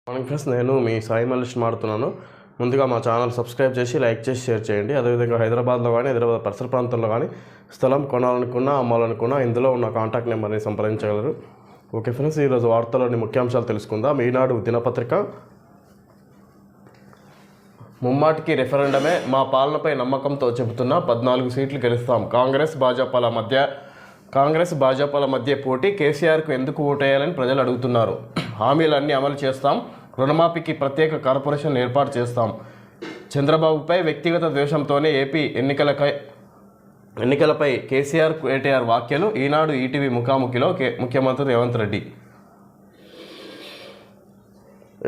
Morning friends, నేను మీ సాయి మల్లేష్ మాడుతున్నాను. ముందుగా మా ఛానల్ సబ్స్క్రైబ్ చేసి లైక్ చేసి షేర్ చేయండి. అదేవిధంగా హైదరాబాద్లో కానీ హైదరాబాద్ పరిసర ప్రాంతాల్లో కానీ స్థలం కొనాలనుకున్నా అమ్మాలనుకున్నా ఇందులో ఉన్న కాంటాక్ట్ నెంబర్ని సంప్రదించగలరు. ఓకే ఫ్రెండ్స్, ఈరోజు వార్తల్లోని ముఖ్యాంశాలు తెలుసుకుందాం. ఈనాడు దినపత్రిక ముమ్మాటికి రెఫరెండమే మా పాలనపై నమ్మకంతో చెబుతున్నా 14 సీట్లు గెలుస్తాం. కాంగ్రెస్ భాజపాల మధ్య పోటీ. కేసీఆర్కు ఎందుకు ఓటేయాలని ప్రజలు అడుగుతున్నారు. హామీలన్నీ అమలు చేస్తాం. రుణమాఫీకి ప్రత్యేక కార్పొరేషన్ ఏర్పాటు చేస్తాం. చంద్రబాబుపై వ్యక్తిగత ద్వేషంతోనే ఏపీ ఎన్నికలపై కేటీఆర్ వ్యాఖ్యలు. ఈనాడు ఈటీవీ ముఖాముఖిలో ముఖ్యమంత్రి రేవంత్ రెడ్డి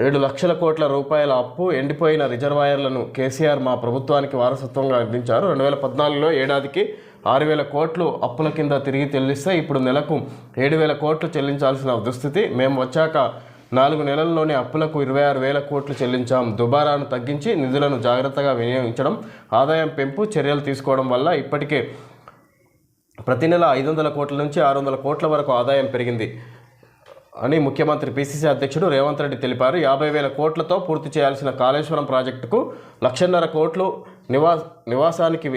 7 లక్షల కోట్ల రూపాయల అప్పు, ఎండిపోయిన రిజర్వాయర్లను కేసీఆర్ మా ప్రభుత్వానికి వారసత్వంగా అందించారు. 2014లో ఏడాదికి 6,000 కోట్లు అప్పుల కింద తిరిగి చెల్లిస్తే ఇప్పుడు నెలకు 7,000 కోట్లు చెల్లించాల్సిన దుస్థితి. మేము వచ్చాక 4 నెలల్లోనే అప్పులకు 26,000 కోట్లు చెల్లించాం. దుబారాను తగ్గించి నిధులను జాగ్రత్తగా వినియోగించడం, ఆదాయం పెంపు చర్యలు తీసుకోవడం వల్ల ఇప్పటికే ప్రతి నెల 500 కోట్ల నుంచి 600 కోట్ల వరకు ఆదాయం పెరిగింది అని ముఖ్యమంత్రి పిసిసి అధ్యక్షుడు రేవంత్ రెడ్డి తెలిపారు. 50,000 కోట్లతో పూర్తి చేయాల్సిన కాళేశ్వరం ప్రాజెక్టుకు 1,50,000 కోట్లు, నివాసానికి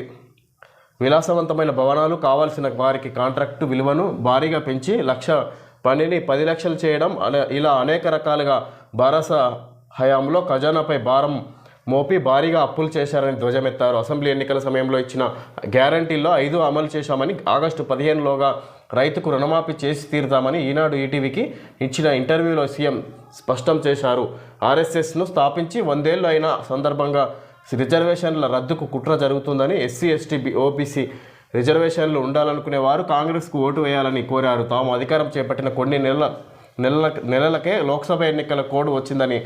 విలాసవంతమైన భవనాలు, కావాల్సిన వారికి కాంట్రాక్టు విలువను భారీగా పెంచి 1,00,000 పనిని 10 లక్షలు చేయడం, ఇలా అనేక రకాలుగా బారాస హయాంలో ఖజానాపై భారం మోపి భారీగా అప్పులు చేశారని ధ్వజమెత్తారు. అసెంబ్లీ ఎన్నికల సమయంలో ఇచ్చిన గ్యారంటీల్లో 5 అమలు చేశామని, ఆగస్టు 15లోగా రైతుకు రుణమాఫీ చేసి తీరుతామని ఈనాడు ఈటీవీకి ఇచ్చిన ఇంటర్వ్యూలో సీఎం స్పష్టం చేశారు. ఆర్ఎస్ఎస్ను స్థాపించి 100 ఏళ్ళు అయిన సందర్భంగా రిజర్వేషన్ల రద్దుకు కుట్ర జరుగుతుందని, ఎస్సీ ఎస్టీ ఓబీసీ రిజర్వేషన్లు ఉండాలనుకునే వారు కాంగ్రెస్కు ఓటు వేయాలని కోరారు. తాము అధికారం చేపట్టిన కొన్ని నెలలకే లోక్సభ ఎన్నికల కోడ్ వచ్చిందని,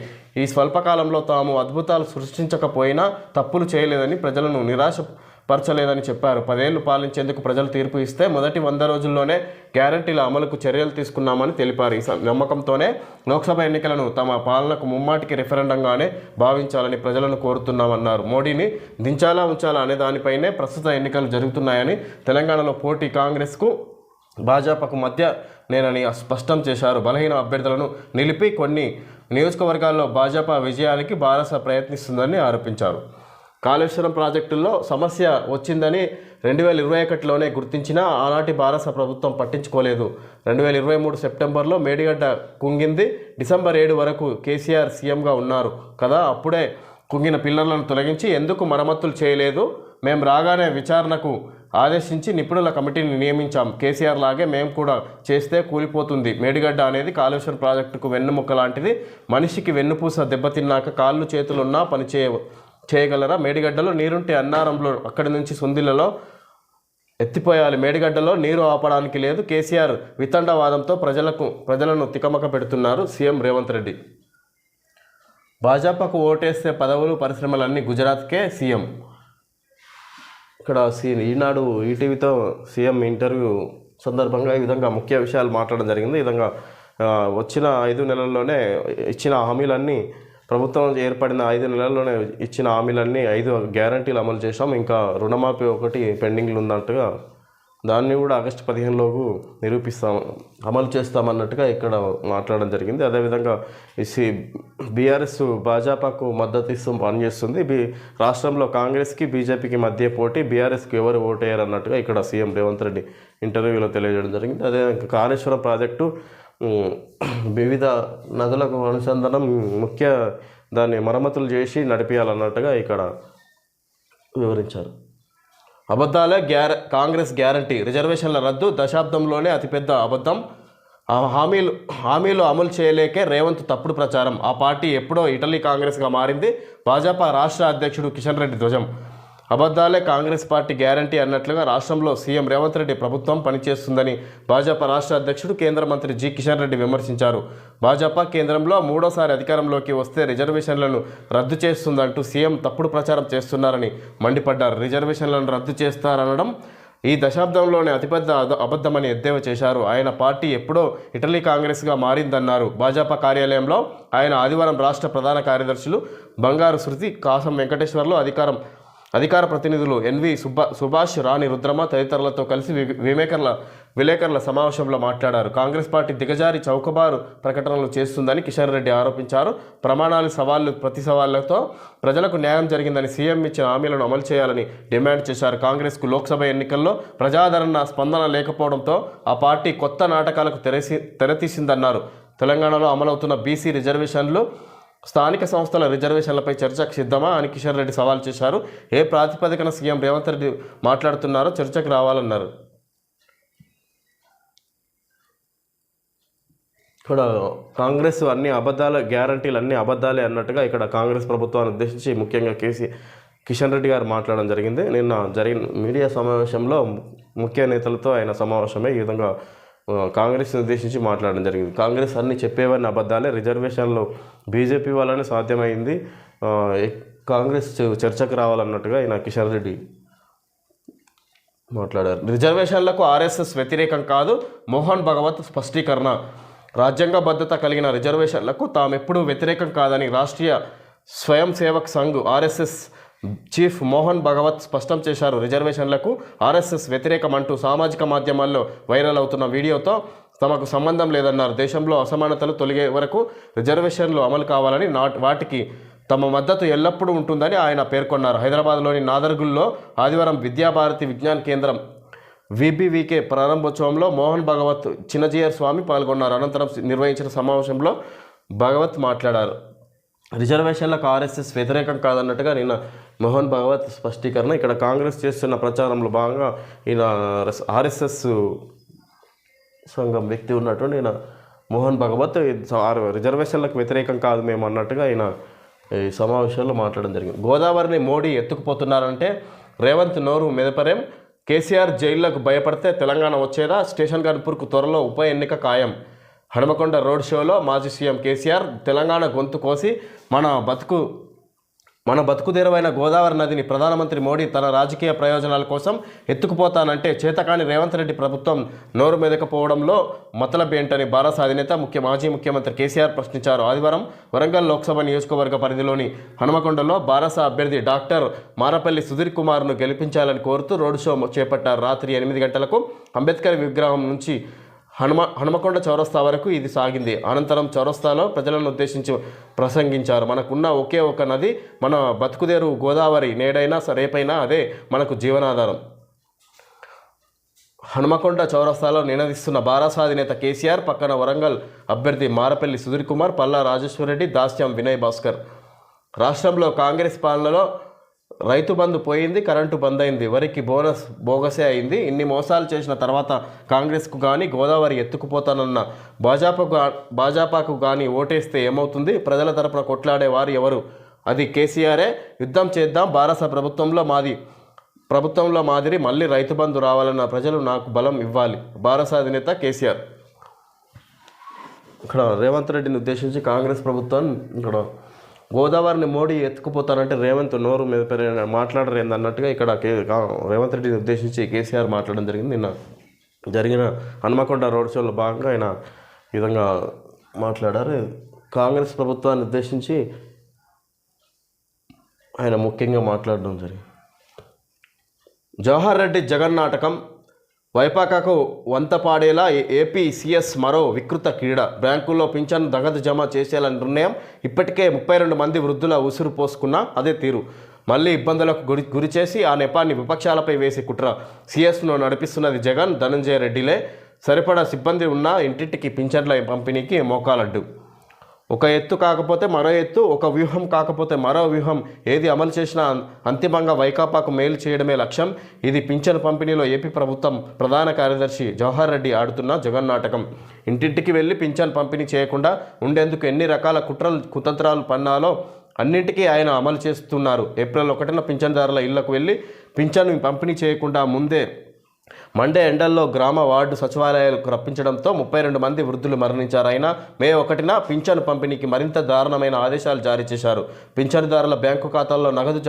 ఈ స్వల్పకాలంలో తాము అద్భుతాలు సృష్టించకపోయినా తప్పులు చేయలేదని, ప్రజలను నిరాశపరచలేదని చెప్పారు. 10 ఏళ్లు పాలించేందుకు ప్రజలు తీర్పు ఇస్తే మొదటి 100 రోజుల్లోనే గ్యారంటీల అమలుకు చర్యలు తీసుకున్నామని తెలిపారు. ఈ నమ్మకంతోనే లోక్సభ ఎన్నికలను తమ పాలనకు ముమ్మాటికి రెఫరెండంగానే భావించాలని ప్రజలను కోరుతున్నామన్నారు. మోడీని దించాలా ఉంచాలా అనే దానిపైనే ప్రస్తుత ఎన్నికలు జరుగుతున్నాయని, తెలంగాణలో పోటీ కాంగ్రెస్కు భాజపాకు మధ్య నేనని స్పష్టం చేశారు. బలహీన అభ్యర్థులను నిలిపి కొన్ని నియోజకవర్గాల్లో భాజపా విజయానికి బారస ప్రయత్నిస్తుందని ఆరోపించారు. కాళేశ్వరం ప్రాజెక్టుల్లో సమస్య వచ్చిందని 2021లోనే గుర్తించినా ఆనాటి బారస ప్రభుత్వం పట్టించుకోలేదు. 2023 సెప్టెంబర్లో మేడిగడ్డ కుంగింది. డిసెంబర్ 7 వరకు కేసీఆర్ సీఎంగా ఉన్నారు కదా, అప్పుడే కుంగిన పిల్లర్లను తొలగించి ఎందుకు మరమ్మతులు చేయలేదు? మేము రాగానే విచారణకు ఆదేశించి నిపుణుల కమిటీని నియమించాం. కేసీఆర్ లాగే మేము కూడా చేస్తే కూలిపోతుంది. మేడిగడ్డ అనేది కాళేశ్వరం ప్రాజెక్టుకు వెన్నుముక్క లాంటిది. మనిషికి వెన్నుపూస దెబ్బతిన్నాక కాళ్ళు చేతులున్నా పని చేయగలరా? మేడిగడ్డలో నీరుంటే అన్నారంలో, అక్కడి నుంచి సుందిలలో ఎత్తిపోయాలి. మేడిగడ్డలో నీరు ఆపడానికి లేదు. కేసీఆర్ వితండవాదంతో ప్రజలను తికమక పెడుతున్నారు సీఎం రేవంత్ రెడ్డి. భాజపాకు ఓటేస్తే పదవులు, పరిశ్రమలన్నీ గుజరాత్కే సీఎం. ఇక్కడ ఈనాడు ఈటీవీతో సీఎం ఇంటర్వ్యూ సందర్భంగా ఈ విధంగా ముఖ్య విషయాలు మాట్లాడడం జరిగింది. ఈ విధంగా వచ్చిన 5 నెలల్లోనే ఇచ్చిన హామీలన్నీ, ప్రభుత్వం ఏర్పడిన 5 నెలల్లోనే ఇచ్చిన హామీలన్నీ 5 గ్యారంటీలు అమలు చేశాం. ఇంకా రుణమాఫీ ఒకటి పెండింగ్లు ఉన్నట్టుగా, దాన్ని కూడా ఆగస్టు 15లోపు అమలు చేస్తామన్నట్టుగా ఇక్కడ మాట్లాడడం జరిగింది. అదేవిధంగా బీఆర్ఎస్ భాజపాకు మద్దతు ఇస్తూ పనిచేస్తుంది. రాష్ట్రంలో కాంగ్రెస్కి బీజేపీకి మధ్య పోటీ. బీఆర్ఎస్కి ఎవరు ఓటేయారన్నట్టుగా ఇక్కడ సీఎం రేవంత్ రెడ్డి ఇంటర్వ్యూలో తెలియజేయడం జరిగింది. అదే కాళేశ్వరం ప్రాజెక్టు వివిధ నదులకు అనుసంధానం, దాన్ని మరమ్మతులు చేసి నడిపించాలన్నట్టుగా ఇక్కడ వివరించారు. అబద్ధాలే కాంగ్రెస్ గ్యారంటీ. రిజర్వేషన్ల రద్దు దశాబ్దంలోనే అతిపెద్ద అబద్ధం. హామీలు అమలు చేయలేకే రేవంత్ తప్పుడు ప్రచారం. ఆ పార్టీ ఎప్పుడో ఇటలీ కాంగ్రెస్గా మారింది. భాజపా రాష్ట్ర అధ్యక్షుడు కిషన్ రెడ్డి ధ్వజం. అబద్ధాలే కాంగ్రెస్ పార్టీ గ్యారంటీ అన్నట్లుగా రాష్ట్రంలో సీఎం రేవంత్ రెడ్డి ప్రభుత్వం పనిచేస్తుందని భాజపా రాష్ట్ర అధ్యక్షుడు కేంద్ర మంత్రి జి కిషన్ రెడ్డి విమర్శించారు. భాజపా కేంద్రంలో 3వసారి అధికారంలోకి వస్తే రిజర్వేషన్లను రద్దు చేస్తుందంటూ సీఎం తప్పుడు ప్రచారం చేస్తున్నారని మండిపడ్డారు. రిజర్వేషన్లను రద్దు చేస్తారనడం ఈ దశాబ్దంలోనే అతిపెద్ద అబద్ధమని ఎద్దేవా చేశారు. ఆయన పార్టీ ఎప్పుడో ఇటలీ కాంగ్రెస్గా మారిందన్నారు. భాజపా కార్యాలయంలో ఆయన ఆదివారం రాష్ట్ర ప్రధాన కార్యదర్శులు బంగారు శృతి, కాసం వెంకటేశ్వర్లు, అధికార ప్రతినిధులు ఎన్వి సుభాష్, రాణి రుద్రమ తదితరులతో కలిసి విలేకరుల సమావేశంలో మాట్లాడారు. కాంగ్రెస్ పార్టీ దిగజారి చౌకబారు ప్రకటనలు చేస్తుందని కిషన్ రెడ్డి ఆరోపించారు. ప్రమాణాలు ప్రతి సవాళ్లతో ప్రజలకు న్యాయం జరిగిందని సీఎం ఇచ్చిన హామీలను అమలు చేయాలని డిమాండ్ చేశారు. కాంగ్రెస్కు లోక్సభ ఎన్నికల్లో ప్రజాదరణ స్పందన లేకపోవడంతో ఆ పార్టీ కొత్త నాటకాలకు తెరతీసిందన్నారు. తెలంగాణలో అమలవుతున్న బీసీ రిజర్వేషన్లు, స్థానిక సంస్థల రిజర్వేషన్లపై చర్చకు సిద్ధమా అని కిషన్ రెడ్డి సవాల్ చేశారు. ఏ ప్రాతిపదికన సీఎం రేవంత్ రెడ్డి మాట్లాడుతున్నారో చర్చకు రావాలన్నారు. ఇక్కడ కాంగ్రెస్ అన్ని అబద్ధాల గ్యారంటీలు అన్ని అబద్ధాలే అన్నట్టుగా ఇక్కడ కాంగ్రెస్ ప్రభుత్వాన్ని ఉద్దేశించి ముఖ్యంగా కిషన్ రెడ్డి గారు మాట్లాడడం జరిగింది. నిన్న జరిగిన మీడియా సమావేశంలో ముఖ్య నేతలతో ఆయన సమావేశమే ఈ విధంగా కాంగ్రెస్ని ఉద్దేశించి మాట్లాడడం జరిగింది. కాంగ్రెస్ అన్ని చెప్పేవన్నీ అబద్ధాలే, రిజర్వేషన్లు బీజేపీ వల్లనే సాధ్యమైంది, కాంగ్రెస్ చర్చకు రావాలన్నట్టుగా ఆయన కిషన్ రెడ్డి మాట్లాడారు. రిజర్వేషన్లకు ఆర్ఎస్ఎస్ వ్యతిరేకం కాదు, మోహన్ భగవత్ స్పష్టీకరణ. రాజ్యాంగబద్ధత కలిగిన రిజర్వేషన్లకు తామెప్పుడూ వ్యతిరేకం కాదని రాష్ట్రీయ స్వయం సేవక్ సంఘ్ ఆర్ఎస్ఎస్ చీఫ్ మోహన్ భగవత్ స్పష్టం చేశారు. రిజర్వేషన్లకు ఆర్ఎస్ఎస్ వ్యతిరేకమంటూ సామాజిక మాధ్యమాల్లో వైరల్ అవుతున్న వీడియోతో తమకు సంబంధం లేదన్నారు. దేశంలో అసమానతలు తొలగే వరకు రిజర్వేషన్లు అమలు కావాలని, వాటికి తమ మద్దతు ఎల్లప్పుడూ ఉంటుందని ఆయన పేర్కొన్నారు. హైదరాబాద్లోని నాదర్గుల్లో ఆదివారం విద్యాభారతి విజ్ఞాన కేంద్రం విబివికే ప్రారంభోత్సవంలో మోహన్ భగవత్ చిన్నజీయర్ స్వామి పాల్గొన్నారు. అనంతరం నిర్వహించిన సమావేశంలో భగవత్ మాట్లాడారు. రిజర్వేషన్లకు ఆర్ఎస్ఎస్ వ్యతిరేకం కాదన్నట్టుగా నిన్న మోహన్ భగవత్ స్పష్టీకరణ. ఇక్కడ కాంగ్రెస్ చేస్తున్న ప్రచారంలో భాగంగా ఈయన ఆర్ఎస్ఎస్ సంఘం వ్యక్తి ఉన్నటువంటి ఈయన మోహన్ భగవత్ రిజర్వేషన్లకు వ్యతిరేకం కాదు మేము అన్నట్టుగా ఆయన ఈ సమావేశంలో మాట్లాడడం జరిగింది. గోదావరిని మోడీ ఎత్తుకుపోతున్నారంటే రేవంత్ నోరు మెదపరేం. కేసీఆర్ జైళ్లకు భయపడితే తెలంగాణ వచ్చేదా? స్టేషన్ గన్పూర్కు త్వరలో ఉప ఎన్నిక ఖాయం. హనుమకొండ రోడ్ షోలో మాజీ సీఎం కేసీఆర్ తెలంగాణ గొంతు కోసి మన బతుకుదెరువైన గోదావరి నదిని ప్రధానమంత్రి మోడీ తన రాజకీయ ప్రయోజనాల కోసం ఎత్తుకుపోతానంటే చేతకాని రేవంత్ రెడ్డి ప్రభుత్వం నోరు మెదకపోవడంలో మతలబేంటని బారాస అధినేత మాజీ ముఖ్యమంత్రి కేసీఆర్ ప్రశ్నించారు. ఆదివారం వరంగల్ లోక్సభ నియోజకవర్గ పరిధిలోని హనుమకొండలో బారాస అభ్యర్థి డాక్టర్ మారపల్లి సుధీర్ కుమార్ను గెలిపించాలని కోరుతూ రోడ్ షో చేపట్టారు. రాత్రి 8 గంటలకు అంబేద్కర్ విగ్రహం నుంచి హనుమకొండ చౌరస్తా వరకు ఇది సాగింది. అనంతరం చౌరస్తాలో ప్రజలను ఉద్దేశించి ప్రసంగించారు. మనకున్న ఒకే ఒక నది, మన బతుకుదేరు గోదావరి. నేడైనా రేపైనా అదే మనకు జీవనాధారం. హనుమకొండ చౌరస్తాలో నినదిస్తున్న బారాస అధినేత కేసీఆర్ పక్కన వరంగల్ అభ్యర్థి మారపల్లి సుధీర్ కుమార్, పల్లా రాజేశ్వరరెడ్డి, దాస్యం వినయ్ భాస్కర్. రాష్ట్రంలో కాంగ్రెస్ పాలనలో రైతు బంధు పోయింది, కరెంటు బంద్ అయింది, వరికి బోనస్ బోగసే అయింది. ఇన్ని మోసాలు చేసిన తర్వాత కాంగ్రెస్కు కానీ గోదావరి ఎత్తుకుపోతానన్న భాజపాకు కానీ ఓటేస్తే ఏమవుతుంది? ప్రజల తరపున కొట్లాడే వారు ఎవరు? అది కేసీఆరే. యుద్ధం చేద్దాం, బారాస ప్రభుత్వంలో మాదిరి మళ్ళీ రైతు బంధు రావాలన్న ప్రజలు నాకు బలం ఇవ్వాలి. బారాస అధినేత కేసీఆర్. ఇక్కడ రేవంత్ రెడ్డిని ఉద్దేశించి కాంగ్రెస్ ప్రభుత్వం ఇక్కడ గోదావరిని మోడీ ఎత్తుకుపోతానంటే రేవంత్ నోరు మీద మాట్లాడరు ఏందన్నట్టుగా ఇక్కడ రేవంత్ రెడ్డిని ఉద్దేశించి కేసీఆర్ మాట్లాడడం జరిగింది. నిన్న జరిగిన హనుమకొండ రోడ్ షోలో భాగంగా ఆయన ఈ విధంగా మాట్లాడారు. కాంగ్రెస్ ప్రభుత్వాన్ని ఉద్దేశించి ఆయన ముఖ్యంగా మాట్లాడడం జరిగింది. జవహర్ రెడ్డి జగన్ నాటకం వైపాకకు వంత పాడేలా ఏపీ సీఎస్ మరో వికృత క్రీడ. బ్యాంకుల్లో పింఛన్ నగదు జమ చేసేలా నిర్ణయం. ఇప్పటికే 32 మంది వృద్ధుల ఉసురు పోసుకున్నా అదే తీరు. మళ్ళీ ఇబ్బందులకు గురిచేసి ఆ నెపాన్ని విపక్షాలపై వేసి కుట్ర. సీఎస్ను నడిపిస్తున్నది జగన్, ధనంజయ రెడ్డిలే. సరిపడా సిబ్బంది ఉన్న ఇంటింటికి పింఛన్ల పంపిణీకి మోకాలడ్డు. ఒక ఎత్తు కాకపోతే మరో ఎత్తు, ఒక వ్యూహం కాకపోతే మరో వ్యూహం. ఏది అమలు చేసినా అంతిమంగా వైకాపాకు మేలు చేయడమే లక్ష్యం. ఇది పింఛన్ పంపిణీలో ఏపీ ప్రభుత్వం ప్రధాన కార్యదర్శి జవహర్ రెడ్డి ఆడుతున్న జగన్ నాటకం. ఇంటింటికి వెళ్ళి పింఛన్ పంపిణీ చేయకుండా ఉండేందుకు ఎన్ని రకాల కుతంత్రాలు పన్నాలో అన్నింటికీ ఆయన అమలు చేస్తున్నారు. ఏప్రిల్ 1న పింఛన్దారుల ఇళ్లకు వెళ్ళి పింఛన్ పంపిణీ చేయకుండా ముందే మండే ఎండల్లో గ్రామ వార్డు సచివాలయాలకు రప్పించడంతో 32 మంది వృద్ధులు మరణించారు. అయినా మే 1న పింఛను పంపిణీకి మరింత దారుణమైన ఆదేశాలు జారీ చేశారు. పింఛనుదారుల బ్యాంకు ఖాతాల్లో నగదు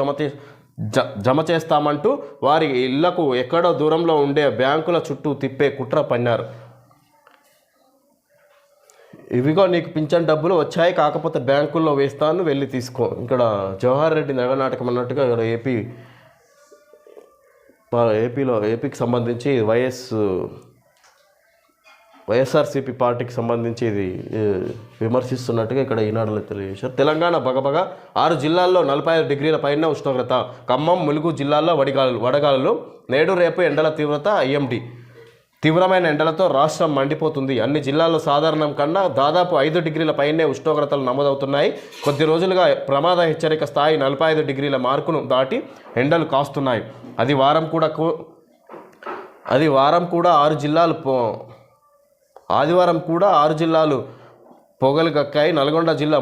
జమ చేస్తామంటూ వారి ఇళ్లకు ఎక్కడో దూరంలో ఉండే బ్యాంకుల చుట్టూ తిప్పే కుట్ర పన్నారు. ఇవిగో నీకు పింఛన్ డబ్బులు వచ్చాయి, కాకపోతే బ్యాంకుల్లో వేస్తాను, వెళ్ళి తీసుకో. ఇక్కడ జవహర్ రెడ్డి నగనాటకం అన్నట్టుగా ఇక్కడ ఏపీకి సంబంధించి వైఎస్ వైఎస్ఆర్సీపీ పార్టీకి సంబంధించి ఇది విమర్శిస్తున్నట్టుగా ఇక్కడ ఈనాడులో తెలియజేశారు. తెలంగాణ బగబగ 6 జిల్లాల్లో 45 డిగ్రీల పైన ఉష్ణోగ్రత. ఖమ్మం, ములుగు జిల్లాల్లో వడగాలులు. నేడు రేపు ఎండల తీవ్రత ఐఎండి. తీవ్రమైన ఎండలతో రాష్ట్రం మండిపోతుంది. అన్ని జిల్లాల్లో సాధారణం కన్నా దాదాపు 5 డిగ్రీల పైనే ఉష్ణోగ్రతలు నమోదవుతున్నాయి. కొద్ది రోజులుగా ప్రమాద హెచ్చరిక స్థాయి 45 డిగ్రీల మార్కును దాటి ఎండలు కాస్తున్నాయి. అది వారం కూడా 6 జిల్లాలు ఆదివారం కూడా 6 జిల్లాలు పొగలు గక్కాయి. నల్గొండ జిల్లా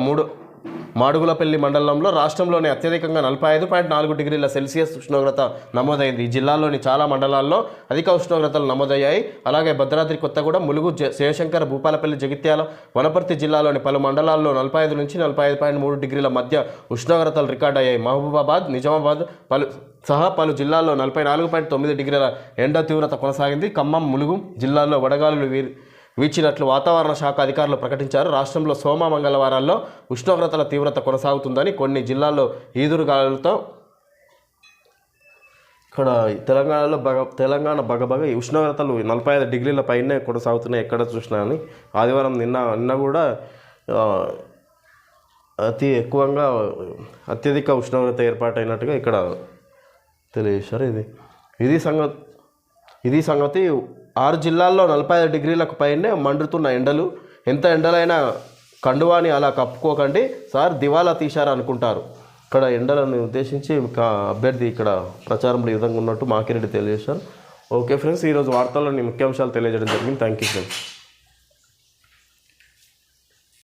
మాడుగులపల్లి మండలంలో రాష్ట్రంలోని అత్యధికంగా 45.4 డిగ్రీల సెల్సియస్ ఉష్ణోగ్రత నమోదైంది. ఈ జిల్లాలోని చాలా మండలాల్లో అధిక ఉష్ణోగ్రతలు నమోదయ్యాయి. అలాగే భద్రాద్రి కొత్తగూడెం, ములుగు, శివశంకర్, భూపాలపల్లి, జగిత్యాల, వనపర్తి జిల్లాలోని పలు మండలాల్లో 45 నుంచి 45.3 డిగ్రీల మధ్య ఉష్ణోగ్రతలు రికార్డయ్యాయి. మహబూబాబాద్, నిజామాబాద్ సహా పలు జిల్లాల్లో 44.9 డిగ్రీల ఎండ తీవ్రత కొనసాగింది. ఖమ్మం, ములుగు జిల్లాల్లో వడగాలులు వీచినట్లు వాతావరణ శాఖ అధికారులు ప్రకటించారు. రాష్ట్రంలో సోమ, మంగళవారాల్లో ఉష్ణోగ్రతల తీవ్రత కొనసాగుతుందని, కొన్ని జిల్లాల్లో ఈదురుగాలులతో ఇక్కడ తెలంగాణ బగబగ ఈ ఉష్ణోగ్రతలు 45 డిగ్రీల పైనే కొనసాగుతున్నాయి ఎక్కడ చూసినా అని. ఆదివారం నిన్న కూడా అత్యధిక ఉష్ణోగ్రత ఏర్పాటైనట్టుగా ఇక్కడ తెలియజేశారు. ఇది సంగతి 6 జిల్లాల్లో 45 డిగ్రీలకు పైనే మండుతున్న ఎండలు. ఎంత ఎండలైనా కండువాని అలా కప్పుకోకండి సార్, దివాలా తీశారు అనుకుంటారు. ఇక్కడ ఎండలను ఉద్దేశించి అభ్యర్థి ఇక్కడ ప్రచారంలో ఈ విధంగా ఉన్నట్టు మాకిరెడ్డి తెలియజేశారు. ఓకే ఫ్రెండ్స్, ఈరోజు వార్తల్లోని ముఖ్యాంశాలు తెలియజేయడం జరిగింది. Thank you friends.